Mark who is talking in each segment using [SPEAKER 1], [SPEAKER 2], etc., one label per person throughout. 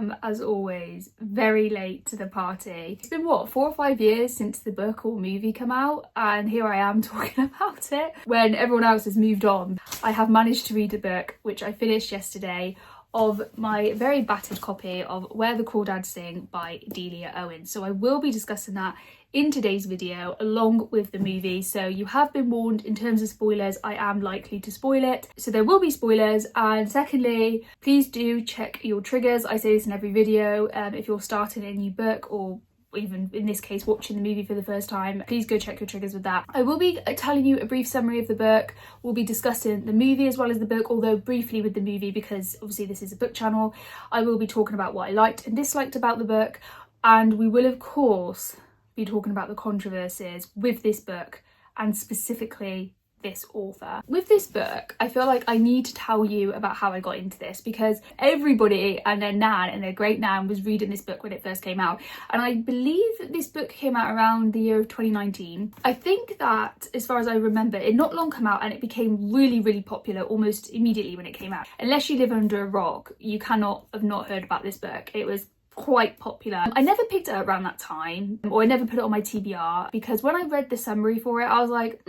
[SPEAKER 1] am, as always, very late to the party. It's been, what, 4 or 5 years since the book or movie come out, and here I am talking about it when everyone else has moved on. I have managed to read a book, which I finished yesterday, of my very battered copy of Where the Crawdads Sing by Delia Owens. So I will be discussing that in today's video along with the movie, so you have been warned in terms of spoilers. I am likely to spoil it, so there will be spoilers. And secondly, please do check your triggers. I say this in every video. If you're starting a new book, or even in this case watching the movie for the first time, please go check your triggers with that. I will be telling you a brief summary of the book. We'll be discussing the movie as well as the book, although briefly with the movie because obviously this is a book channel. I will be talking about what I liked and disliked about the book, and we will of course be talking about the controversies with this book and specifically this author. With this book, I feel like I need to tell you about how I got into this, because everybody and their nan and their great nan was reading this book when it first came out, and I believe that this book came out around the year of 2019. I think that, as far as I remember, it not long come out and it became really popular almost immediately when it came out. Unless you live under a rock, you cannot have not heard about this book. It was quite popular. I never picked it up around that time, or I never put it on my TBR, because when I read the summary for it, I was like,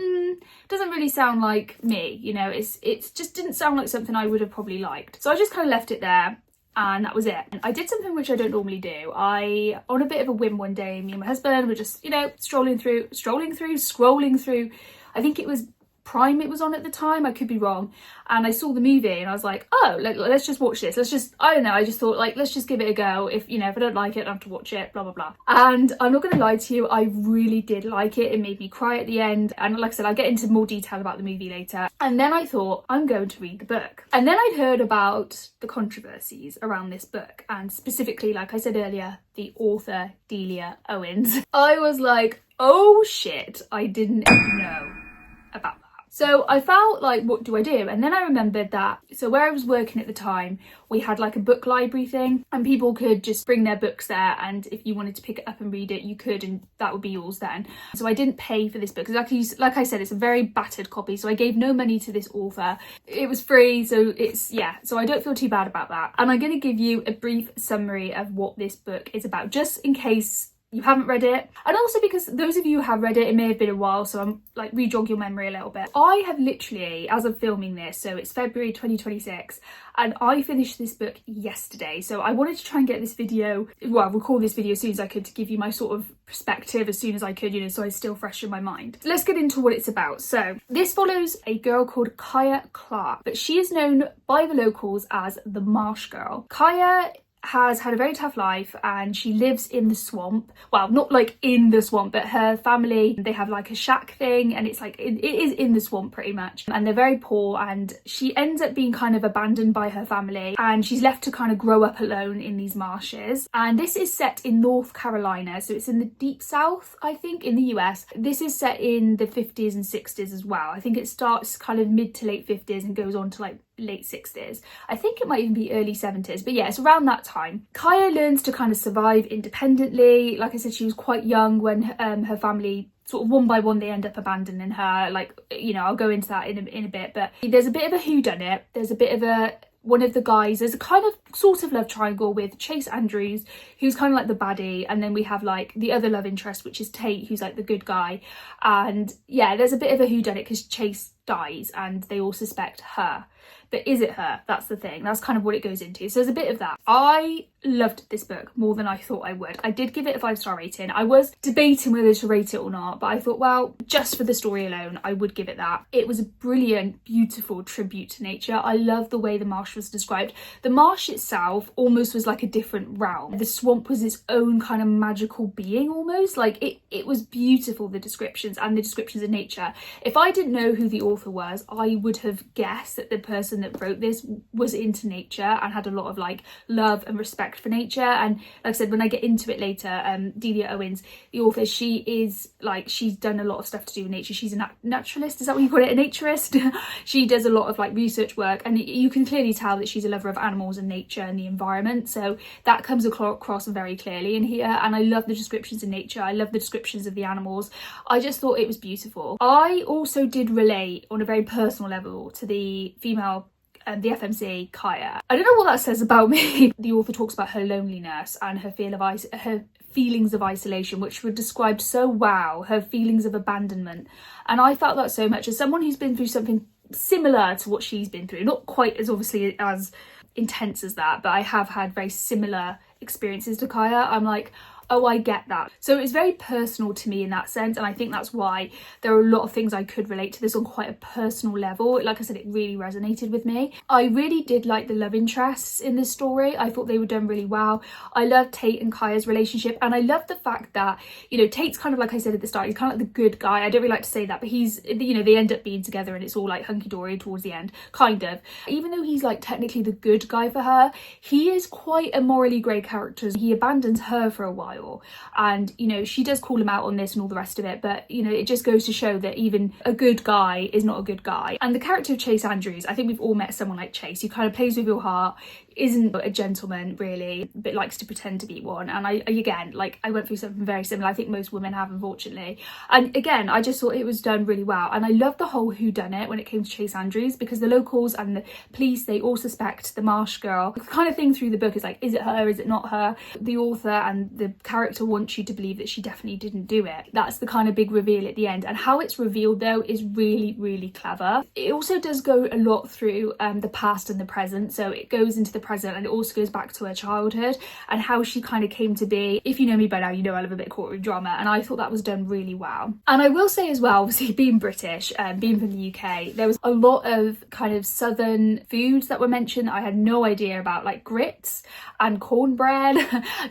[SPEAKER 1] doesn't really sound like me, you know, it's just didn't sound like something I would have probably liked. So I just kind of left it there, and that was it. I did something which I don't normally do. I, on a bit of a whim one day, me and my husband were just, you know, scrolling through, I think it was Prime it was on at the time, I could be wrong, and I saw the movie and I was like, oh, let's just watch this, I don't know, I just thought, like, let's just give it a go. If, you know, if I don't like it, I don't have to watch it, blah blah blah. And I'm not gonna lie to you, I really did like it. It made me cry at the end, and like I said, I'll get into more detail about the movie later. And then I thought, I'm going to read the book. And then I'd heard about the controversies around this book, and specifically, like I said earlier, the author Delia Owens. I was like, oh shit, I didn't know about that. So I felt like, what do I do? And then I remembered that, so where I was working at the time, we had like a book library thing, and people could just bring their books there, and if you wanted to pick it up and read it, you could, and that would be yours then. So I didn't pay for this book, because like I said, it's a very battered copy, so I gave no money to this author. It was free, so it's, yeah, so I don't feel too bad about that. And I'm going to give you a brief summary of what this book is about, just in case you haven't read it, and also because those of you who have read it, it may have been a while, so I'm like re-jog your memory a little bit. I have literally, as of filming this, so it's February 2026, and I finished this book yesterday, so I wanted to try and get this video, well, record this video as soon as I could to give you my sort of perspective as soon as I could, you know, so it's still fresh in my mind. Let's get into what it's about. So this follows a girl called Kaya Clark, but she is known by the locals as the Marsh Girl. Kaya has had a very tough life, and she lives in the swamp. Well, not like in the swamp, but her family, they have like a shack thing, and it's like it is in the swamp pretty much, and they're very poor, and she ends up being kind of abandoned by her family, and she's left to kind of grow up alone in these marshes. And this is set in North Carolina, so it's in the deep south, I think, in the US. This is set in the 50s and 60s as well. I think it starts kind of mid to late 50s and goes on to like late 60s. I think it might even be early 70s, but yeah, it's around that time. Kaya learns to kind of survive independently. Like I said, she was quite young when her family, sort of one by one, they end up abandoning her. Like, you know, I'll go into that in a bit, but there's a bit of a whodunit. There's a bit of one of the guys, there's a kind of sort of love triangle with Chase Andrews, who's kind of like the baddie, and then we have like the other love interest, which is Tate, who's like the good guy. And yeah, there's a bit of a whodunit because Chase dies and they all suspect her. But is it her? That's the thing. That's kind of what it goes into. So there's a bit of that. I loved this book more than I thought I would. I did give it a 5-star rating. I was debating whether to rate it or not, but I thought, well, just for the story alone, I would give it that. It was a brilliant, beautiful tribute to nature. I love the way the marsh was described. The marsh itself almost was like a different realm. The swamp was its own kind of magical being almost. Like it was beautiful, the descriptions and the descriptions of nature. If I didn't know who the author was, I would have guessed that the person that wrote this was into nature and had a lot of like love and respect for nature. And like I said, when I get into it later, Delia Owens, the author, she is like, she's done a lot of stuff to do with nature. She's a naturalist, is that what you call it, a naturist? She does a lot of like research work, and you can clearly tell that she's a lover of animals and nature and the environment, so that comes across very clearly in here. And I love the descriptions of nature, I love the descriptions of the animals. I just thought it was beautiful. I also did relate on a very personal level to the female the FMC Kaya. I don't know what that says about me. The author talks about her loneliness and her feelings of isolation, which were described so well, her feelings of abandonment. And I felt that so much as someone who's been through something similar to what she's been through, not quite as obviously as intense as that, but I have had very similar experiences to Kaya. I'm like, oh, I get that. So it's very personal to me in that sense, and I think that's why there are a lot of things I could relate to this on quite a personal level. Like I said, it really resonated with me. I really did like the love interests in this story. I thought they were done really well. I loved Tate and Kaya's relationship, and I love the fact that, you know, Tate's kind of, like I said at the start, he's kind of like the good guy. I don't really like to say that, but he's, you know, they end up being together and it's all like hunky-dory towards the end, kind of. Even though he's like technically the good guy for her, he is quite a morally grey character. He abandons her for a while, and, you know, she does call him out on this and all the rest of it, but, you know, it just goes to show that even a good guy is not a good guy. And the character of Chase Andrews, I think we've all met someone like Chase who kind of plays with your heart, isn't a gentleman really, but likes to pretend to be one. And I went through something very similar. I think most women have, unfortunately. And again, I just thought it was done really well. And I love the whole whodunit when it came to Chase Andrews, because the locals and the police, they all suspect the Marsh girl. The kind of thing through the book is like, is it her, is it not her? The author and the character wants you to believe that she definitely didn't do it. That's the kind of big reveal at the end, and how it's revealed though is really, really clever. It also does go a lot through the past and the present, so it goes into the present and it also goes back to her childhood and how she kind of came to be. If you know me by now, you know I love a bit of courtroom drama, and I thought that was done really well. And I will say as well, obviously being British and being from the UK, there was a lot of kind of southern foods that were mentioned that I had no idea about, like grits and cornbread.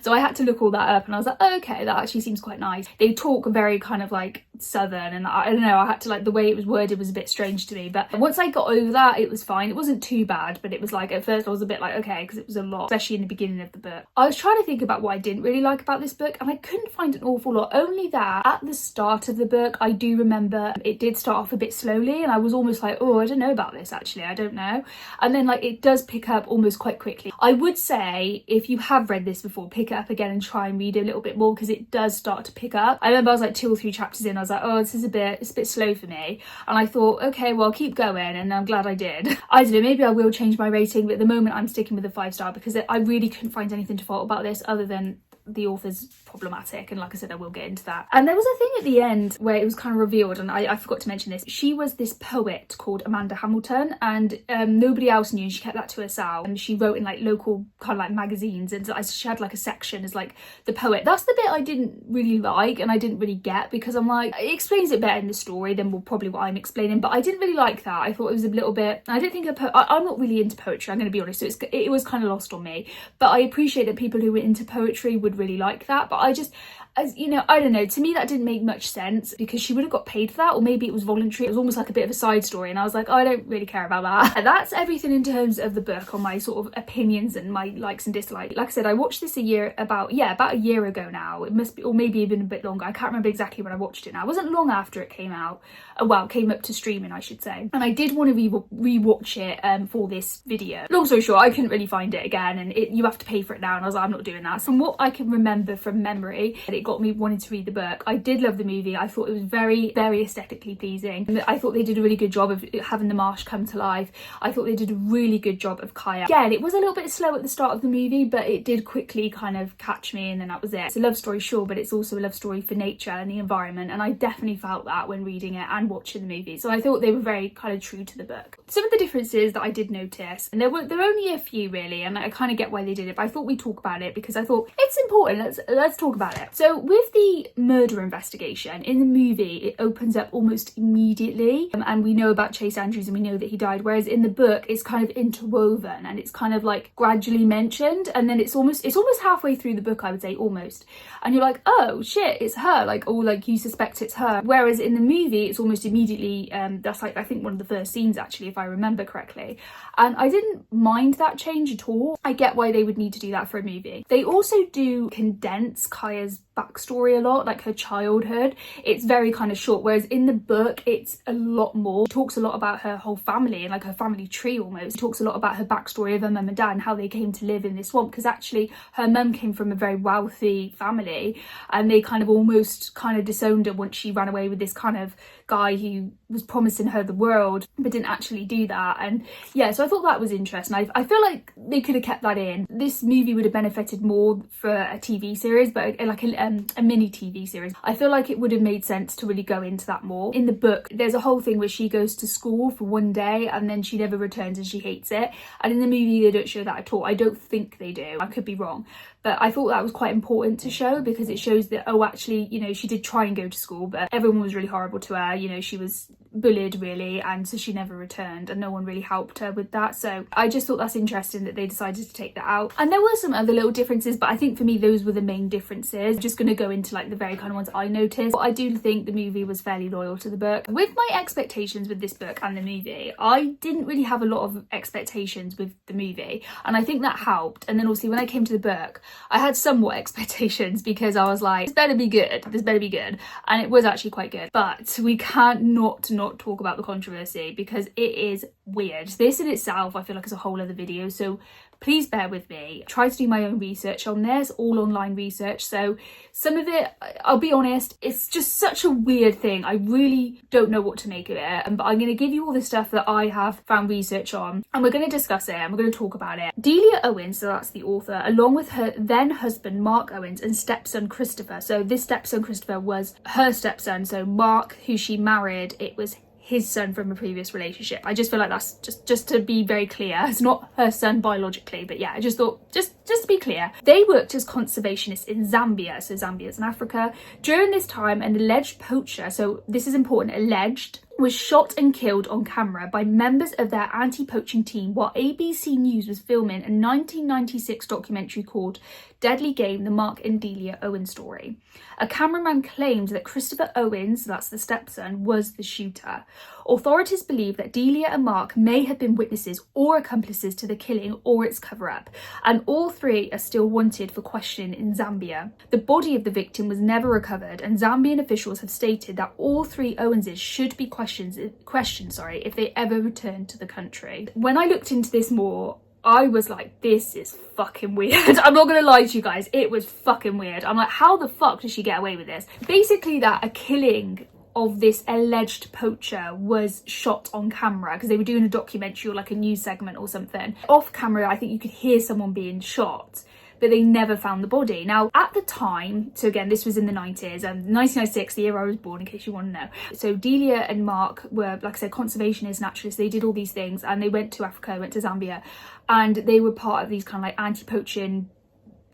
[SPEAKER 1] So I had to look all that up, and I was like, oh, okay, that actually seems quite nice. They talk very kind of like southern, and I don't know, I had to, like, the way it was worded was a bit strange to me, but once I got over that, it was fine. It wasn't too bad, but it was like, at first I was a bit like, okay, because it was a lot, especially in the beginning of the book. I was trying to think about what I didn't really like about this book, and I couldn't find an awful lot. Only that at the start of the book, I do remember it did start off a bit slowly, and I was almost like, oh, I don't know about this actually, I don't know. And then like it does pick up almost quite quickly. I would say if you have read this before, pick it up again and try and read it a little bit more, because it does start to pick up. I remember I was like 2 or 3 chapters in, I was like, oh, this is it's a bit slow for me, and I thought, okay, well, I'll keep going, and I'm glad I did. I don't know, maybe I will change my rating, but at the moment I'm sticking with a 5-star, because I really couldn't find anything to fault about this other than the author's problematic, and like I said, I will get into that. And there was a thing at the end where it was kind of revealed, and I forgot to mention this. She was this poet called Amanda Hamilton, and nobody else knew. She kept that to herself, and she wrote in like local kind of like magazines, and she had like a section as like the poet. That's the bit I didn't really like and I didn't really get, because I'm like, it explains it better in the story than probably what I'm explaining, but I didn't really like that. I thought it was a little bit, I don't think I'm not really into poetry, I'm going to be honest, so it was kind of lost on me. But I appreciate that people who were into poetry would really like that, but I just, as you know, I don't know, to me that didn't make much sense, because she would have got paid for that, or maybe it was voluntary. It was almost like a bit of a side story, and I was like, oh, I don't really care about that. And that's everything in terms of the book, on my sort of opinions and my likes and dislikes. Like I said, I watched this about a year ago now. It must be, or maybe even a bit longer. I can't remember exactly when I watched it now. It wasn't long after it came out. Well, came up to streaming, I should say. And I did want to re-watch it for this video. Long story short, I couldn't really find it again, and you have to pay for it now, and I was like, I'm not doing that. From what I can remember from memory, it got me wanting to read the book. I did love the movie. I thought it was very, very aesthetically pleasing. I thought they did a really good job of having the marsh come to life. I thought they did a really good job of Kaya. Again, it was a little bit slow at the start of the movie, but it did quickly kind of catch me, and then that was it. It's a love story, sure, but it's also a love story for nature and the environment, and I definitely felt that when reading it and watching the movie. So I thought they were very kind of true to the book. Some of the differences that I did notice, and there were only a few really, and I kind of get why they did it, but I thought we'd talk about it because I thought it's important. Let's talk about it. So with the murder investigation in the movie, it opens up almost immediately, and we know about Chase Andrews and we know that he died, whereas in the book it's kind of interwoven and it's kind of like gradually mentioned, and then it's almost halfway through the book, I would say, almost, and you're like, oh shit, it's her, like, or like you suspect it's her, whereas in the movie it's almost immediately. That's like, I think, one of the first scenes actually, if I remember correctly, and I didn't mind that change at all. I get why they would need to do that for a movie. They also do condense Kaya's backstory a lot, like her childhood. It's very kind of short, whereas in the book it's a lot more. It talks a lot about her whole family and like her family tree almost. It talks a lot about her backstory of her mum and dad and how they came to live in this swamp, because actually her mum came from a very wealthy family and they kind of almost kind of disowned her once she ran away with this kind of guy who was promising her the world but didn't actually do that. And yeah, so I thought that was interesting. I feel like they could have kept that in. This movie would have benefited more for a TV series, but like a mini TV series. I feel like it would have made sense to really go into that more. In the book there's a whole thing where she goes to school for one day and then she never returns and she hates it, and in the movie they don't show that at all. I don't think they do, I could be wrong, but I thought that was quite important to show because it shows that, oh, actually, you know, she did try and go to school but everyone was really horrible to her. You know, she was bullied really, and so she never returned and no one really helped her with that. So I just thought that's interesting that they decided to take that out. And there were some other little differences, but I think for me those were the main differences. I'm just going to go into like the very kind of ones I noticed. But I do think the movie was fairly loyal to the book. With my expectations with this book and the movie, I didn't really have a lot of expectations with the movie, and I think that helped. And then obviously when I came to the book I had somewhat expectations because I was like, this better be good, this better be good, and it was actually quite good. But we can't not talk about the controversy because it is weird. This in itself I feel like is a whole other video, so please bear with me. I tried to do my own research on this, all online research, so some of it, I'll be honest, it's just such a weird thing. I really don't know what to make of it, but I'm going to give you all the stuff that I have found research on and we're going to discuss it and we're going to talk about it. Delia Owens, so that's the author, along with her then husband Mark Owens and stepson Christopher. So this stepson Christopher was her stepson, so Mark, who she married, it was his son from a previous relationship. I just feel like that's just to be very clear, it's not her son biologically, but yeah, I just thought just to be clear. They worked as conservationists in Zambia, so Zambia's in Africa. During this time an alleged poacher, so this is important, alleged, was shot and killed on camera by members of their anti-poaching team while ABC News was filming a 1996 documentary called Deadly Game, the Mark and Delia Owens story. A cameraman claimed that Christopher Owens, that's the stepson, was the shooter. Authorities believe that Delia and Mark may have been witnesses or accomplices to the killing or its cover-up, and all three are still wanted for questioning in Zambia. The body of the victim was never recovered, and Zambian officials have stated that all three Owenses should be questioned if they ever return to the country. When I looked into this more, I was like, this is fucking weird. I'm not gonna lie to you guys, it was fucking weird. I'm like, how the fuck did she get away with this? Basically that a killing of this alleged poacher was shot on camera because they were doing a documentary or like a news segment or something. Off camera I think you could hear someone being shot, but they never found the body. Now, at the time, so again, this was in the 90s, 1996, the year I was born, in case you want to know. So Delia and Mark were, like I said, conservationists, naturalists. They did all these things and they went to Africa, went to Zambia, and they were part of these kind of like anti-poaching,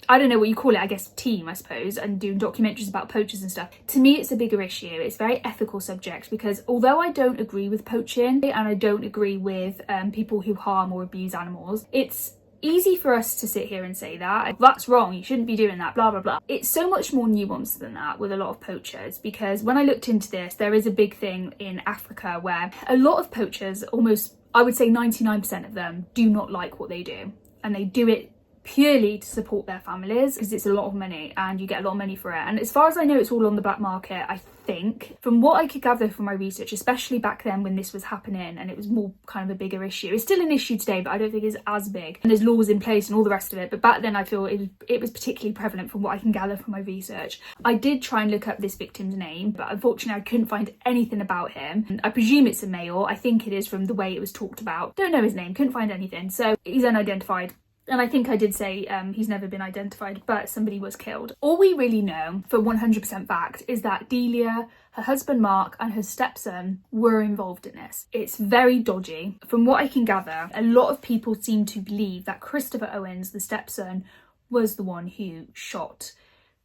[SPEAKER 1] I don't know what you call it, I guess team, I suppose, and doing documentaries about poachers and stuff. To me, it's a bigger issue. It's a very ethical subject because although I don't agree with poaching and I don't agree with people who harm or abuse animals, it's easy for us to sit here and say that that's wrong, you shouldn't be doing that, blah blah blah. It's so much more nuanced than that with a lot of poachers, because when I looked into this, there is a big thing in Africa where a lot of poachers, almost I would say 99% of them, do not like what they do, and they do it purely to support their families because it's a lot of money and you get a lot of money for it. And as far as I know, it's all on the black market, I think, from what I could gather from my research, especially back then when this was happening and it was more kind of a bigger issue. It's still an issue today, but I don't think it's as big, and there's laws in place and all the rest of it, but back then I feel it was particularly prevalent from what I can gather from my research. I did try and look up this victim's name, but unfortunately I couldn't find anything about him. I presume it's a male, I think it is from the way it was talked about. Don't know his name, couldn't find anything, so he's unidentified. And I think I did say he's never been identified, but somebody was killed. All we really know for 100% fact is that Delia, her husband Mark and her stepson were involved in this. It's very dodgy. From what I can gather, a lot of people seem to believe that Christopher Owens, the stepson, was the one who shot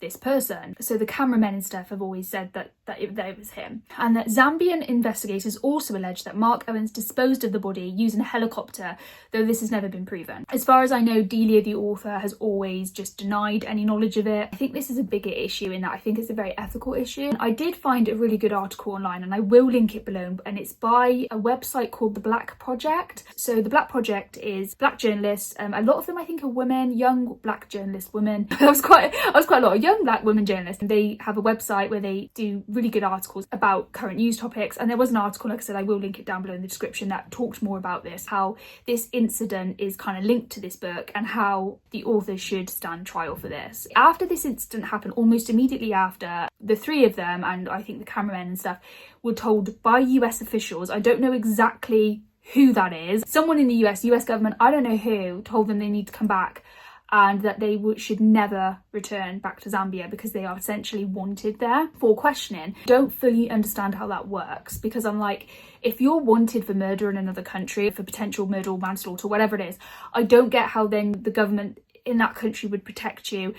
[SPEAKER 1] this person. So the cameramen and stuff have always said that that it was him. And that Zambian investigators also allege that Mark Owens disposed of the body using a helicopter, though this has never been proven. As far as I know, Delia, the author, has always just denied any knowledge of it. I think this is a bigger issue in that I think it's a very ethical issue. I did find a really good article online, and I will link it below, and it's by a website called The Black Project. So The Black Project is black journalists, a lot of them I think are women, young black journalist women. I was quite a lot of young black women journalists, and they have a website where they do really good articles about current news topics. And there was an article, like I said, I will link it down below in the description, that talked more about this, how this incident is kind of linked to this book and how the author should stand trial for this. After this incident happened, almost immediately after, the three of them, and I think the cameramen and stuff, were told by US officials, I don't know exactly who that is, someone in the US government, I don't know who, told them they need to come back and that they should never return back to Zambia because they are essentially wanted there for questioning. Don't fully understand how that works, because I'm like, if you're wanted for murder in another country, for potential murder or manslaughter, whatever it is, I don't get how then the government in that country would protect you.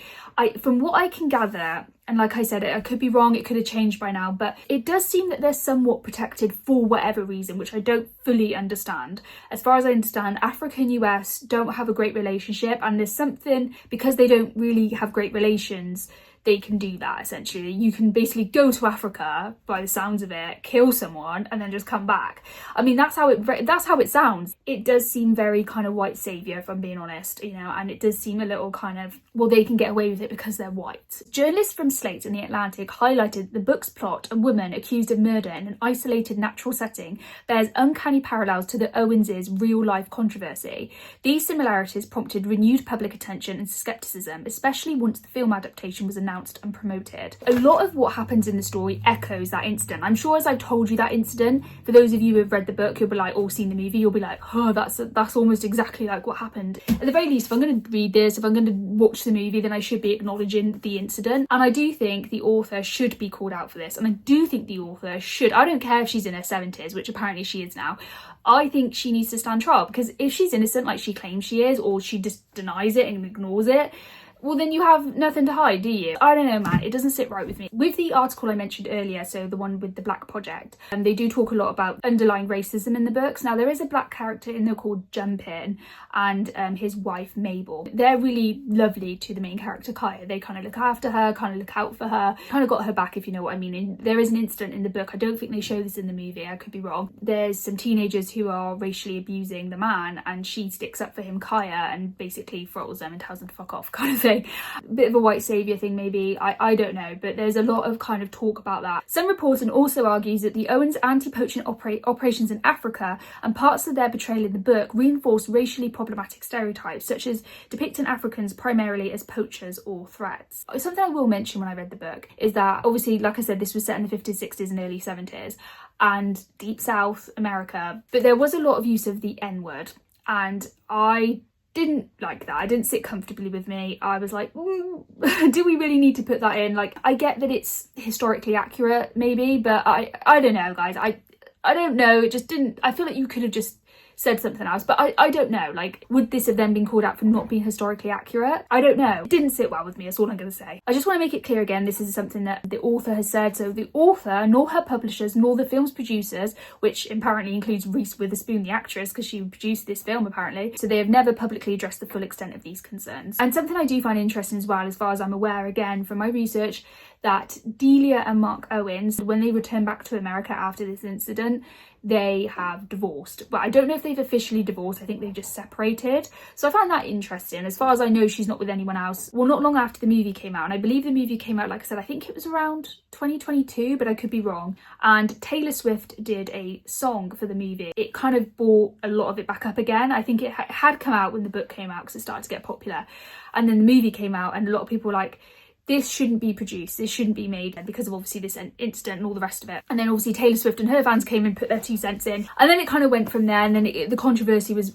[SPEAKER 1] From what I can gather, and like I said, I could be wrong, it could have changed by now, but it does seem that they're somewhat protected for whatever reason, which I don't fully understand. As far as I understand, Africa and US don't have a great relationship, and there's something, because they don't really have great relations, they can do that essentially. You can basically go to Africa, by the sounds of it, kill someone and then just come back. I mean, that's how it sounds. It does seem very kind of white saviour, if I'm being honest, you know, and it does seem a little kind of, well, they can get away with it because they're white. Journalists from Slate and The Atlantic highlighted the book's plot, a woman accused of murder in an isolated natural setting, bears uncanny parallels to the Owens' real-life controversy. These similarities prompted renewed public attention and scepticism, especially once the film adaptation was announced and promoted. A lot of what happens in the story echoes that incident. I'm sure as I've told you that incident, for those of you who have read the book, you'll be like, or seen the movie, you'll be like, oh, that's almost exactly like what happened. At the very least, if I'm going to read this, if I'm going to watch the movie, then I should be acknowledging the incident. And I do think the author should be called out for this. And I do think the author should, I don't care if she's in her 70s, which apparently she is now, I think she needs to stand trial, because if she's innocent like she claims she is, or she just denies it and ignores it, well, then you have nothing to hide, do you? I don't know, man. It doesn't sit right with me. With the article I mentioned earlier, so the one with the Black Project, they do talk a lot about underlying racism in the books. Now, there is a black character in there called Jumpin, and his wife, Mabel. They're really lovely to the main character, Kaya. They kind of look after her, kind of look out for her, kind of got her back, if you know what I mean. And there is an incident in the book, I don't think they show this in the movie, I could be wrong. There's some teenagers who are racially abusing the man, and she sticks up for him, Kaya, and basically throttles them and tells them to fuck off, kind of thing. Bit of a white saviour thing maybe, I don't know, but there's a lot of kind of talk about that. Some reporting also argues that the Owens anti-poaching operations in Africa and parts of their portrayal in the book reinforce racially problematic stereotypes, such as depicting Africans primarily as poachers or threats. Something I will mention when I read the book is that, obviously, like I said, this was set in the 50s, 60s and early 70s and Deep South America, but there was a lot of use of the N-word, and I didn't like that. It didn't sit comfortably with me. I was like, do we really need to put that in? Like, I get that it's historically accurate maybe, but I don't know, guys. I don't know. It just didn't, I feel like you could have just said something else, but I don't know, like, would this have then been called out for not being historically accurate? I don't know. It didn't sit well with me, that's all I'm going to say. I just want to make it clear again, this is something that the author has said, so the author, nor her publishers, nor the film's producers, which apparently includes Reese Witherspoon, the actress, because she produced this film apparently, so they have never publicly addressed the full extent of these concerns. And something I do find interesting as well, as far as I'm aware, again, from my research, that Delia and Mark Owens, when they return back to America after this incident, they have divorced. But I don't know if they've officially divorced, I think they've just separated. So I find that interesting. As far as I know, she's not with anyone else. Well, not long after the movie came out, and I believe the movie came out, like I said, I think it was around 2022, but I could be wrong. And Taylor Swift did a song for the movie. It kind of brought a lot of it back up again. I think it had come out when the book came out because it started to get popular. And then the movie came out and a lot of people were like, this shouldn't be produced, this shouldn't be made because of obviously this incident and all the rest of it. And then obviously Taylor Swift and her fans came and put their 2 cents in, and then it kind of went from there, and then the controversy was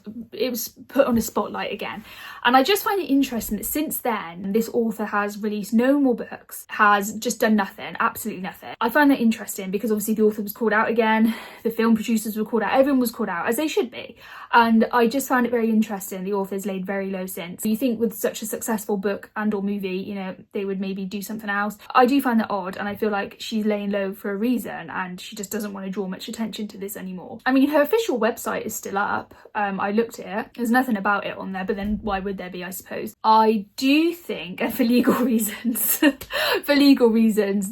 [SPEAKER 1] put on a spotlight again. And I just find it interesting that since then this author has released no more books, has just done nothing, absolutely nothing. I find that interesting because obviously the author was called out again, the film producers were called out, everyone was called out, as they should be. And I just found it very interesting the author's laid very low since. You think with such a successful book and or movie, you know, they would would maybe do something else. I do find that odd, and I feel like she's laying low for a reason and she just doesn't want to draw much attention to this anymore. I mean, her official website is still up. I looked at it. There's nothing about it on there, but then why would there be, I suppose? I do think, and for legal reasons,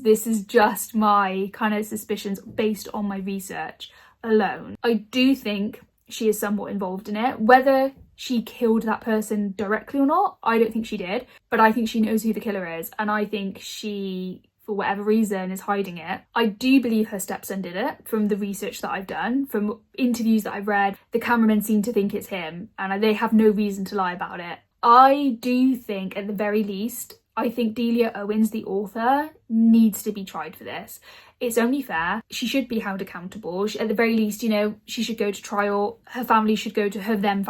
[SPEAKER 1] this is just my kind of suspicions based on my research alone. I do think she is somewhat involved in it. Whether she killed that person directly or not, I don't think she did, but I think she knows who the killer is, and I think she, for whatever reason, is hiding it. I do believe her stepson did it from the research that I've done, from interviews that I've read. The cameramen seem to think it's him, and they have no reason to lie about it. I do think, at the very least, I think Delia Owens, the author, needs to be tried for this. It's only fair. She should be held accountable. At the very least, you know, she should go to trial. Her family should go to, them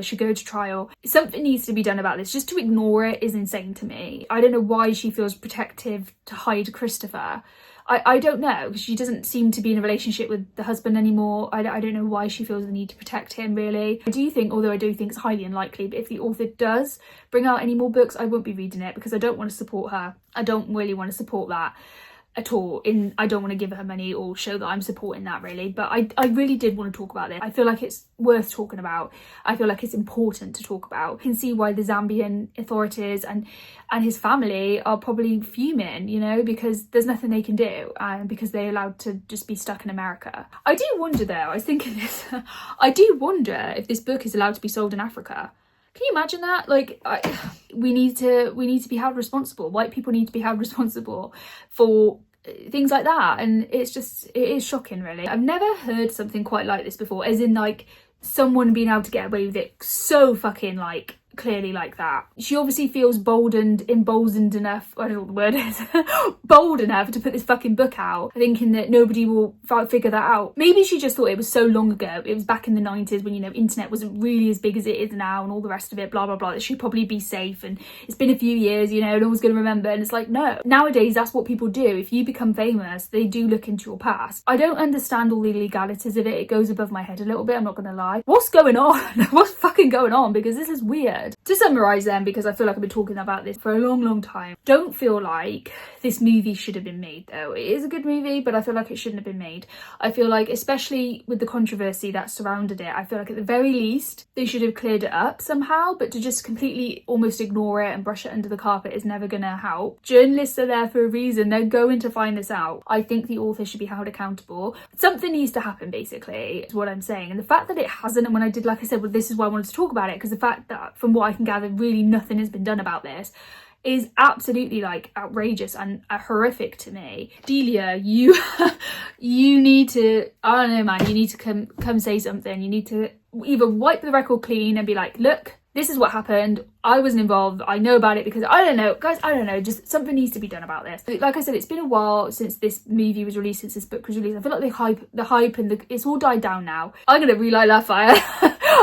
[SPEAKER 1] should go to trial. Something needs to be done about this. Just to ignore it is insane to me. I don't know why she feels protective to hide Christopher. I don't know, because she doesn't seem to be in a relationship with the husband anymore. I don't know why she feels the need to protect him, really. I do think, although I do think it's highly unlikely, but if the author does bring out any more books, I won't be reading it because I don't want to support her. I don't really want to support that at all. I don't want to give her money or show that I'm supporting that, really. But I really did want to talk about this. I feel like it's worth talking about. I feel like it's important to talk about. I can see why the Zambian authorities and his family are probably fuming, you know, because there's nothing they can do, and because they're allowed to just be stuck in America. I do wonder though, I was thinking this, I do wonder if this book is allowed to be sold in Africa. Can you imagine that? Like, we need to be held responsible. White people need to be held responsible for things like that, and it is shocking, really. I've never heard something quite like this before, as in like someone being able to get away with it so fucking like clearly like that. She obviously feels emboldened enough, I don't know what the word is, bold enough to put this fucking book out, thinking that nobody will figure that out. Maybe she just thought it was so long ago, it was back in the 90s when, you know, internet wasn't really as big as it is now and all the rest of it, blah blah blah, that she'd probably be safe, and it's been a few years, you know, no one's gonna remember. And it's like, no, nowadays that's what people do. If you become famous, they do look into your past. I don't understand all the legalities of it. It goes above my head a little bit, I'm not gonna lie. What's going on? What's fucking going on? Because this is weird. To summarise then, because I feel like I've been talking about this for a long time, don't feel like this movie should have been made though. It is a good movie, but I feel like it shouldn't have been made. I feel like, especially with the controversy that surrounded it, I feel like at the very least they should have cleared it up somehow, but to just completely almost ignore it and brush it under the carpet is never gonna help. Journalists are there for a reason. They're going to find this out. I think the author should be held accountable. Something needs to happen, basically, is what I'm saying. And the fact that it hasn't, and when I did, like I said, well, this is why I wanted to talk about it, because the fact that, from what I can gather, really nothing has been done about this is absolutely like outrageous and horrific to me. Delia, you need to, I don't know, man, you need to come say something. You need to either wipe the record clean and be like, look, this is what happened. I wasn't involved. I know about it, because I don't know, guys, I don't know, just something needs to be done about this. Like I said, it's been a while since this movie was released, since this book was released. I feel like the hype and it's all died down now. I'm gonna relight that fire.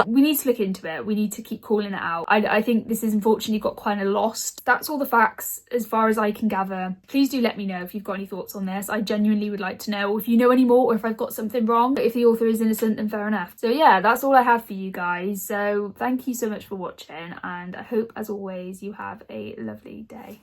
[SPEAKER 1] We need to look into it. We need to keep calling it out. I think this has unfortunately got kind of lost. That's all the facts as far as I can gather. Please do let me know if you've got any thoughts on this. I genuinely would like to know, or if you know any more, or if I've got something wrong. If the author is innocent, then fair enough. So yeah, that's all I have for you guys. So thank you so much for watching, and I hope, as always, you have a lovely day.